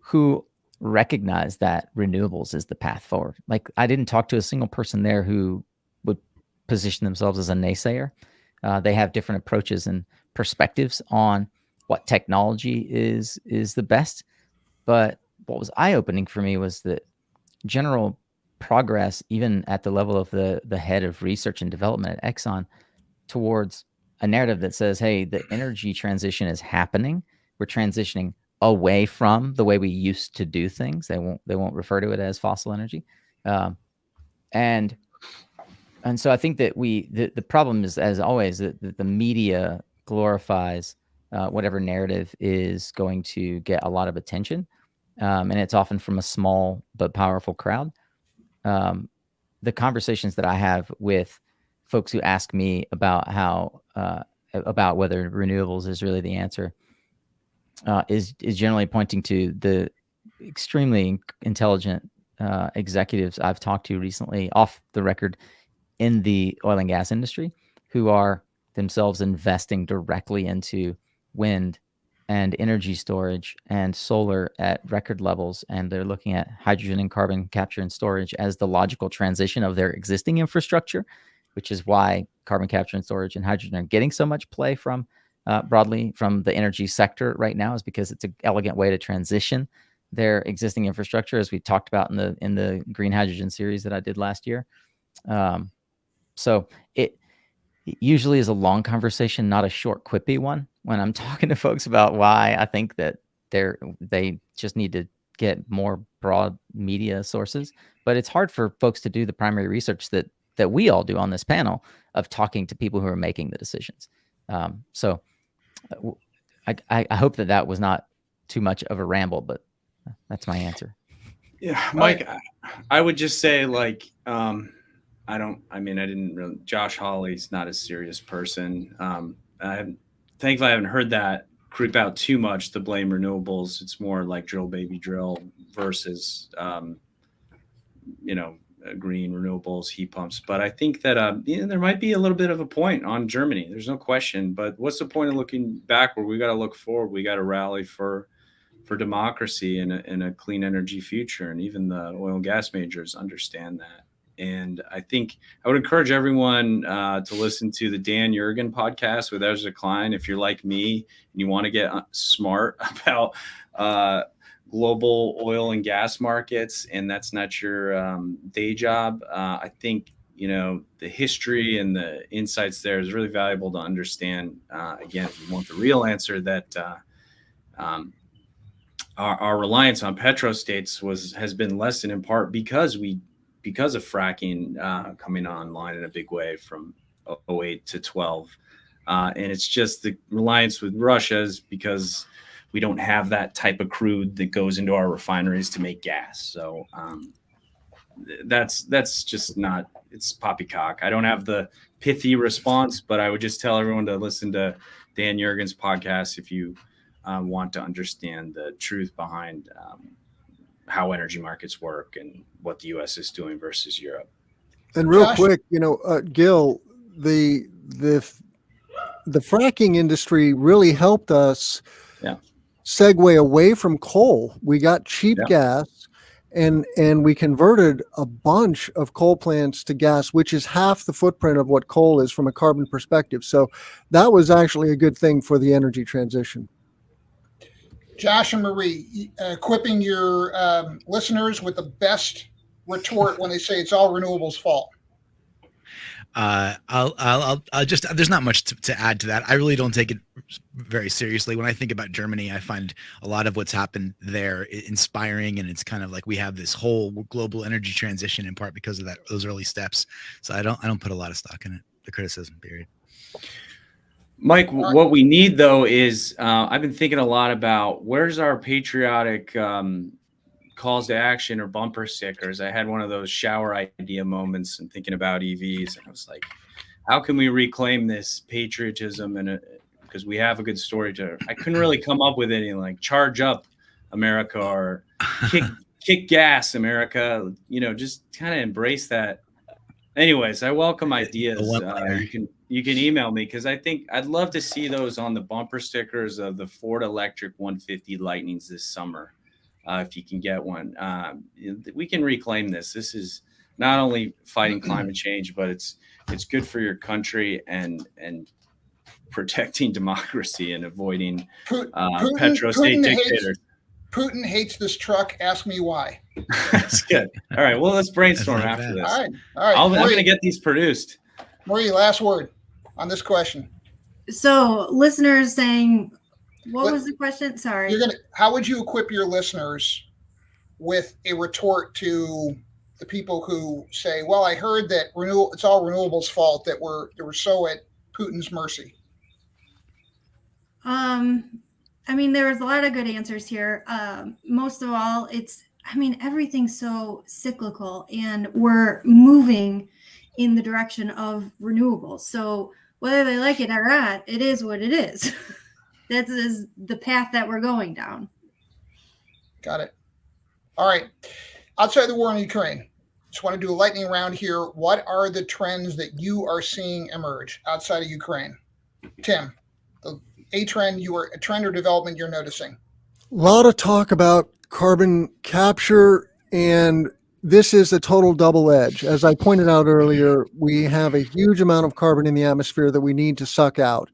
who recognize that renewables is the path forward. Like, I didn't talk to a single person there who would position themselves as a naysayer. They have different approaches and perspectives on what technology is the best. But what was eye-opening for me was that general progress, even at the level of the head of research and development at Exxon, towards a narrative that says, hey, the energy transition is happening. We're transitioning away from the way we used to do things. They won't refer to it as fossil energy. And so I think that the problem is, as always, that the media glorifies whatever narrative is going to get a lot of attention. And it's often from a small but powerful crowd. The conversations that I have with folks who ask me about about whether renewables is really the answer is generally pointing to the extremely intelligent executives I've talked to recently off the record in the oil and gas industry, who are themselves investing directly into wind and energy storage and solar at record levels. And they're looking at hydrogen and carbon capture and storage as the logical transition of their existing infrastructure, which is why carbon capture and storage and hydrogen are getting so much play from broadly from the energy sector right now, is because it's an elegant way to transition their existing infrastructure, as we talked about in the green hydrogen series that I did last year. So it usually is a long conversation, not a short, quippy one, when I'm talking to folks about why I think that they just need to get more broad media sources. But it's hard for folks to do the primary research that we all do on this panel of talking to people who are making the decisions. So I hope that was not too much of a ramble, but that's my answer.
Yeah, Mike, I would just say, like, Josh Hawley's not a serious person. Thankfully, I haven't heard that creep out too much to blame renewables. It's more like drill, baby, drill versus, green renewables, heat pumps. But I think that there might be a little bit of a point on Germany. There's no question. But what's the point of looking backward? We got to look forward. We got to rally for democracy and a clean energy future. And even the oil and gas majors understand that. And I think I would encourage everyone to listen to the Dan Jurgen podcast with Ezra Klein. If you're like me and you want to get smart about global oil and gas markets, and that's not your day job, I think, the history and the insights there is really valuable to understand. Again, if you want the real answer, that our reliance on petrostates has been lessened in part because of fracking coming online in a big way from 2008 to 12. And it's just the reliance with Russia is because we don't have that type of crude that goes into our refineries to make gas. So that's just not, it's poppycock. I don't have the pithy response, but I would just tell everyone to listen to Dan Jurgen's podcast if you want to understand the truth behind how energy markets work and what the U.S. is doing versus Europe.
And real quick, Gil, the fracking industry really helped us segue away from coal. We got cheap gas, and we converted a bunch of coal plants to gas, which is half the footprint of what coal is from a carbon perspective. So that was actually a good thing for the energy transition.
Josh and Marie, equipping your listeners with the best retort when they say it's all renewables' fault.
I'll just, there's not much to add to that. I really don't take it very seriously. When I think about Germany, I find a lot of what's happened there inspiring, and it's kind of like we have this whole global energy transition in part because of those early steps. So I don't put a lot of stock in it, the criticism period.
Mike, what we need, though, is I've been thinking a lot about where's our patriotic calls to action or bumper stickers. I had one of those shower idea moments and thinking about EVs, and I was like, how can we reclaim this patriotism? And because we have a good story I couldn't really come up with anything like charge up America or kick gas America, just kind of embrace that. Anyways, I welcome ideas. You can email me, because I think I'd love to see those on the bumper stickers of the Ford Electric 150 Lightnings this summer. If you can get one, we can reclaim this. This is not only fighting climate change, but it's good for your country and protecting democracy and avoiding petro-state dictators.
Putin hates this truck. Ask me why.
That's good. All right. Well, let's brainstorm after this.
All right.
I'm going to get these produced.
Marie, last word on this question.
So, listeners saying, what was the question? Sorry.
How would you equip your listeners with a retort to the people who say, "Well, I heard that it's all renewables' fault that we're so at Putin's mercy"?
I mean, there's a lot of good answers here. Most of all, everything's so cyclical, and we're moving in the direction of renewables. So whether they like it or not, it is what it is. That is the path that we're going down.
Got it. All right. Outside the war in Ukraine, just want to do a lightning round here. What are the trends that you are seeing emerge outside of Ukraine? Tim, a trend or development you're noticing?
A lot of talk about carbon capture, and this is a total double edge. As I pointed out earlier, we have a huge amount of carbon in the atmosphere that we need to suck out.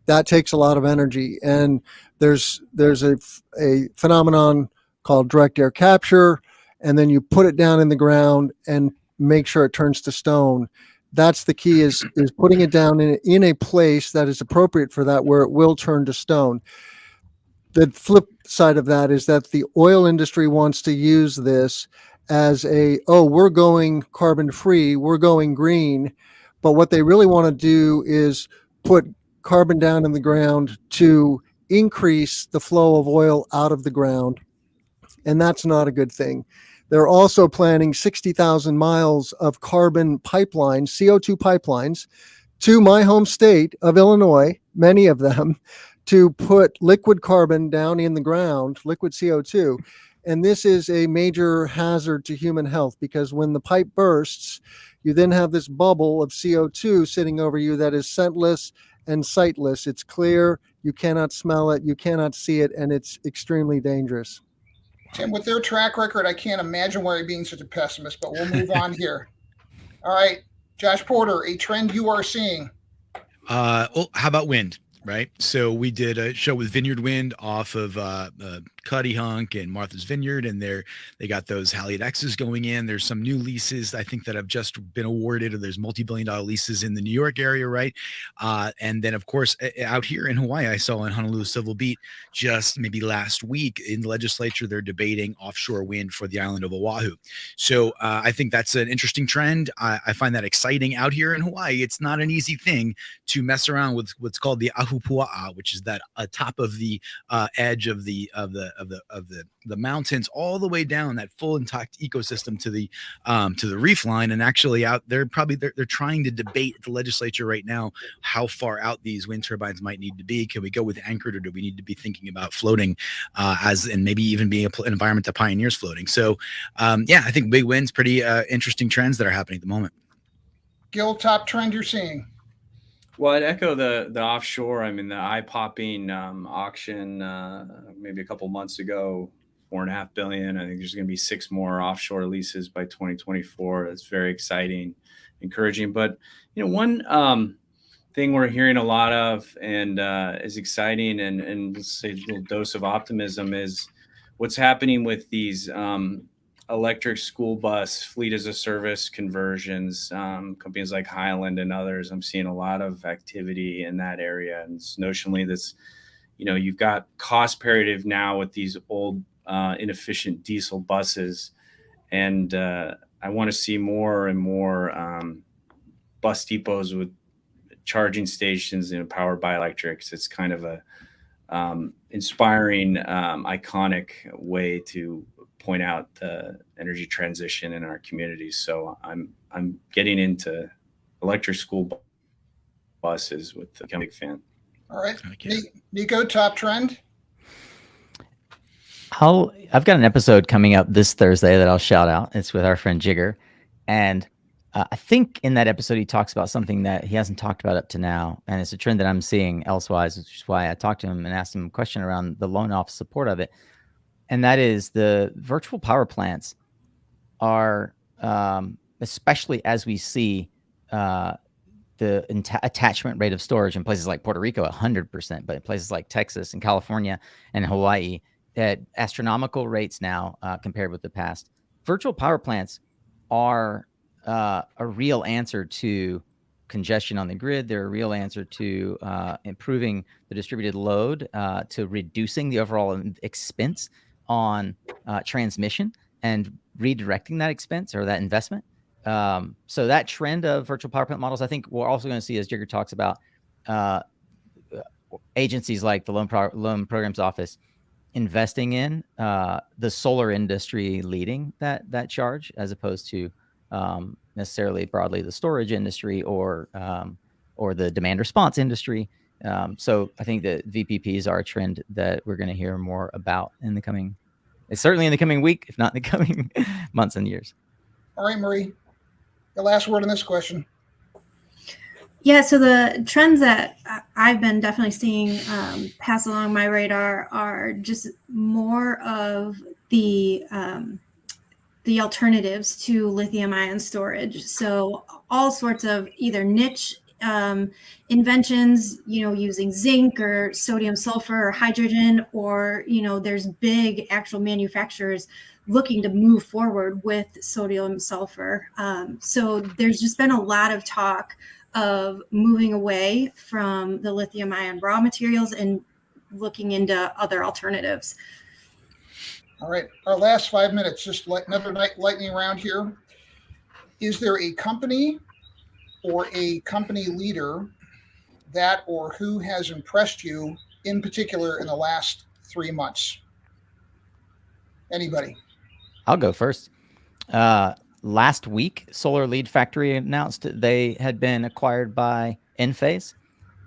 That takes a lot of energy, and there's a phenomenon called direct air capture, and then you put it down in the ground and make sure it turns to stone. That's the key, is putting it down in a place that is appropriate for that, where it will turn to stone. The flip side of that is that the oil industry wants to use this as we're going carbon free, we're going green. But what they really want to do is put carbon down in the ground to increase the flow of oil out of the ground. And that's not a good thing. They're also planning 60,000 miles of carbon pipelines, CO2 pipelines, to my home state of Illinois, many of them, to put liquid carbon down in the ground, liquid CO2. And this is a major hazard to human health, because when the pipe bursts, you then have this bubble of CO2 sitting over you that is scentless and sightless. It's clear, you cannot smell it, you cannot see it, and it's extremely dangerous.
Tim, with their track record, I can't imagine why you're being such a pessimist, but we'll move on here. All right, Josh Porter, a trend you are seeing.
How about wind? Right. So we did a show with Vineyard Wind off of Cuddy Hunk and Martha's Vineyard, and they got those Halliot X's going in. There's some new leases, I think, that have just been awarded, or there's multi-billion-dollar leases in the New York area, right? And then, of course, out here in Hawaii, I saw in Honolulu Civil Beat just maybe last week in the legislature, they're debating offshore wind for the island of Oahu. So I think that's an interesting trend. I find that exciting out here in Hawaii. It's not an easy thing to mess around with what's called the Ahupua'a, which is that top of the edge of the mountains, all the way down that full intact ecosystem to the reef line. And actually out there, they're trying to debate at the legislature right now how far out these wind turbines might need to be. Can we go with anchored, or do we need to be thinking about floating and maybe even being an environment that pioneers floating? So I think big winds, pretty interesting trends that are happening at the moment.
Gil, top trend you're seeing?
Well, I'd echo the offshore. I mean, the eye-popping auction maybe a couple months ago, $4.5 billion. I think there's going to be 6 more offshore leases by 2024. That's very exciting, encouraging. But one thing we're hearing a lot of and is exciting, and let's say a little dose of optimism, is what's happening with these electric school bus fleet as a service conversions. Companies like Highland and others, I'm seeing a lot of activity in that area. And it's notionally this, you've got cost parity now with these old inefficient diesel buses. And I want to see more and more bus depots with charging stations powered by electrics. It's kind of a inspiring, iconic way to point out the energy transition in our communities. So I'm getting into electric school buses with the big fan.
All right, Nico, top trend.
I've got an episode coming up this Thursday that I'll shout out. It's with our friend Jigger, and I think in that episode he talks about something that he hasn't talked about up to now, and it's a trend that I'm seeing elsewise, which is why I talked to him and asked him a question around the loan office support of it, and that is the virtual power plants are, especially as we see the attachment rate of storage in places like Puerto Rico, 100%, but in places like Texas and California and Hawaii, at astronomical rates now compared with the past. Virtual power plants are a real answer to congestion on the grid. They're a real answer to improving the distributed load, to reducing the overall expense on transmission and redirecting that expense or that investment. So that trend of virtual power plant models, I think we're also going to see, as Jigger talks about, agencies like the Loan Programs Office investing in the solar industry, leading that charge, as opposed to necessarily broadly the storage industry or the demand response industry. So I think that VPPs are a trend that we're going to hear more about in the coming week, if not in the coming months and years.
All right, Marie, the last word on this question.
Yeah, so the trends that I've been definitely seeing pass along my radar are just more of the alternatives to lithium-ion storage. So all sorts of either niche inventions, using zinc or sodium sulfur or hydrogen, or there's big actual manufacturers looking to move forward with sodium sulfur. So there's just been a lot of talk of moving away from the lithium ion raw materials and looking into other alternatives.
All right, our last 5 minutes, just another lightning round here. Is there a company or a company leader that or who has impressed you in particular in the last 3 months? Anybody?
I'll go first. Last week, Solar Lead Factory announced they had been acquired by Enphase.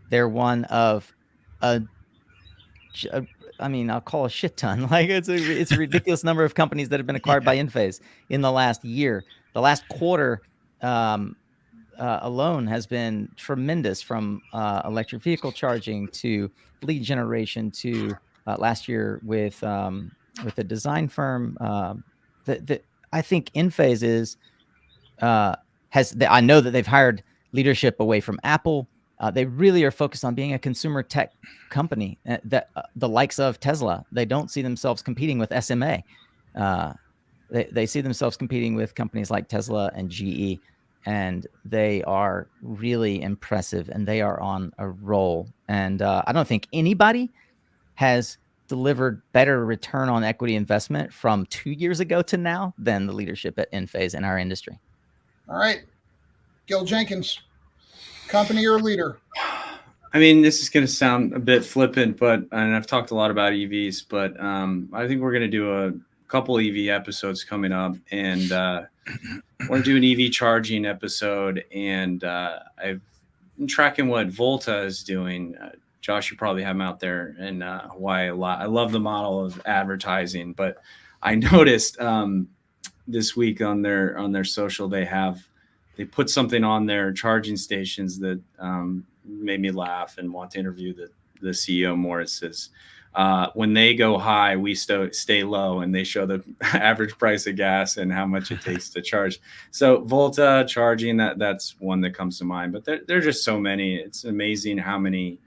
They're one of I'll call a shit ton. Like it's a ridiculous number of companies that have been acquired by Enphase in the last year. The last quarter alone has been tremendous, from electric vehicle charging to lead generation to last year with a design firm. I think Enphase I know that they've hired leadership away from Apple. They really are focused on being a consumer tech company, that the likes of Tesla. They don't see themselves competing with SMA. They see themselves competing with companies like Tesla and GE, and they are really impressive, and they are on a roll. And I don't think anybody has delivered better return on equity investment from 2 years ago to now than the leadership at Enphase in our industry.
All right, Gil Jenkins, company or leader?
I mean, this is going to sound a bit flippant, and I've talked a lot about EVs, but I think we're going to do a couple EV episodes coming up, and we're doing an EV charging episode, and I've been tracking what Volta is doing. Josh, you probably have them out there in Hawaii a lot. I love the model of advertising, but I noticed this week on their social, they put something on their charging stations that made me laugh and want to interview the CEO more. It says, when they go high, we stay low, and they show the average price of gas and how much it takes to charge. So Volta charging, that's one that comes to mind, but there are just so many. It's amazing how many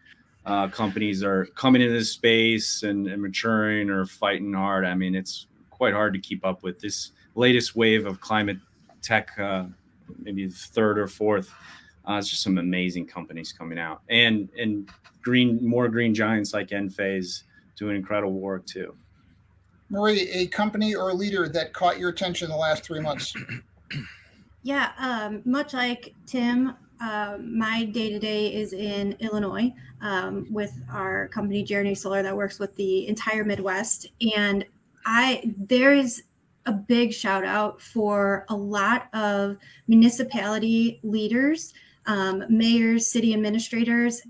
companies are coming into this space and maturing or fighting hard. I mean, it's quite hard to keep up with this latest wave of climate tech, maybe third or fourth. It's just some amazing companies coming out, and more green giants like Enphase doing incredible work too.
Marie, a company or leader that caught your attention in the last 3 months?
Yeah, much like Tim, my day-to-day is in Illinois with our company Journey Solar that works with the entire Midwest, and there is a big shout out for a lot of municipality leaders, mayors, city administrators,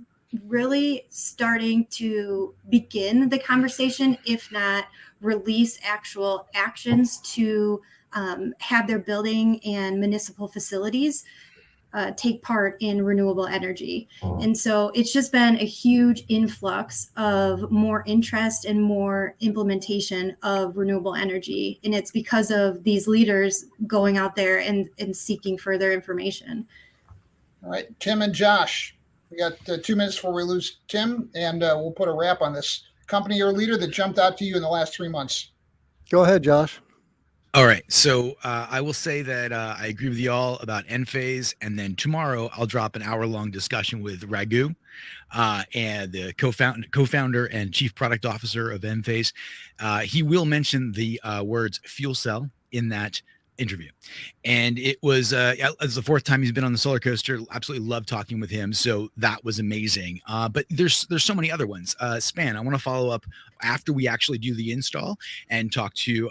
really starting to begin the conversation, if not release actual actions to have their building and municipal facilities take part in renewable energy. And so it's just been a huge influx of more interest and more implementation of renewable energy. And it's because of these leaders going out there and seeking further information.
All right, Tim and Josh, we got 2 minutes before we lose Tim, and we'll put a wrap on this. Company or leader that jumped out to you in the last 3 months?
Go ahead, Josh.
All right. So I will say that I agree with you all about Enphase. And then tomorrow I'll drop an hour-long discussion with Raghu, and the co-founder and chief product officer of Enphase. He will mention the words fuel cell in that interview. And it was it's the 4th time he's been on the solar coaster. Absolutely love talking with him. So that was amazing. But there's so many other ones. Span, I want to follow up after we actually do the install and talk to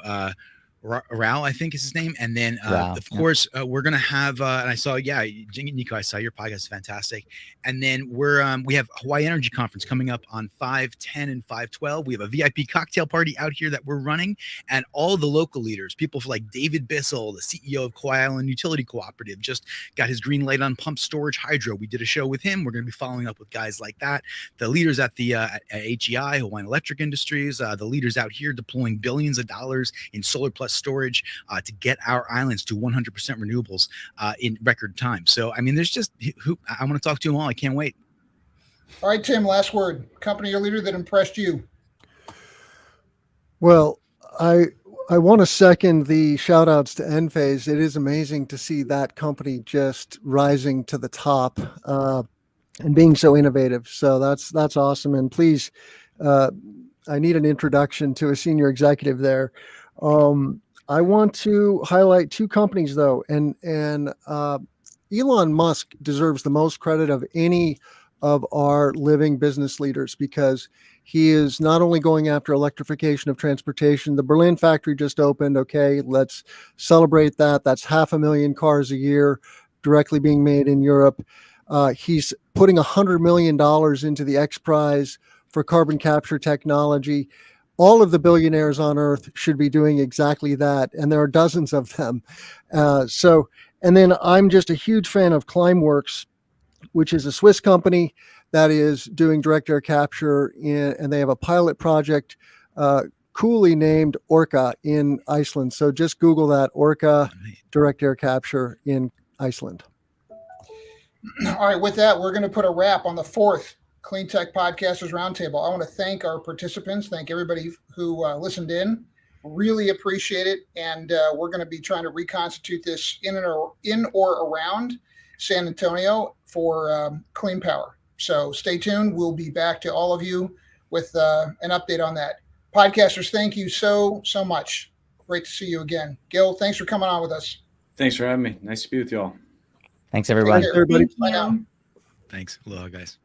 Rao, I think is his name. And then, of course, we're going to have, and I saw, Nico, I saw your podcast is fantastic. And then we have Hawaii Energy Conference coming up on 5/10 and 5/12. We have a VIP cocktail party out here that we're running, and all the local leaders, people like David Bissell, the CEO of Kauai Island Utility Cooperative, just got his green light on pump storage hydro. We did a show with him. We're going to be following up with guys like that. The leaders at the at HEI, Hawaiian Electric Industries, the leaders out here deploying billions of dollars in solar plus storage to get our islands to 100% renewables in record time. So, I mean, there's just I want to talk to them all. I can't wait.
All right, Tim, last word. Company or leader that impressed you?
Well, I want to second the shout outs to Enphase. It is amazing to see that company just rising to the top and being so innovative. So that's awesome. And please, I need an introduction to a senior executive there. I want to highlight 2 companies though, and Elon Musk deserves the most credit of any of our living business leaders, because he is not only going after electrification of transportation. The Berlin factory just opened. Okay, let's celebrate that. That's 500,000 cars a year directly being made in Europe. He's putting $100 million into the X Prize for carbon capture technology. All of the billionaires on earth should be doing exactly that. And there are dozens of them. And then I'm just a huge fan of Climeworks, which is a Swiss company that is doing direct air capture and they have a pilot project coolly named Orca in Iceland. So just Google that, Orca direct air capture in Iceland.
All right, with that, we're going to put a wrap on the 4th Cleantech Podcasters Roundtable. I want to thank our participants, thank everybody who listened in. Really appreciate it. And we're going to be trying to reconstitute this in or around San Antonio for clean power. So stay tuned. We'll be back to all of you with an update on that. Podcasters, thank you so much. Great to see you again. Gil, thanks for coming on with us.
Thanks for having me. Nice to be with you all.
Thanks, everybody.
Thanks, everybody.
Bye now.
Thanks. Aloha, guys.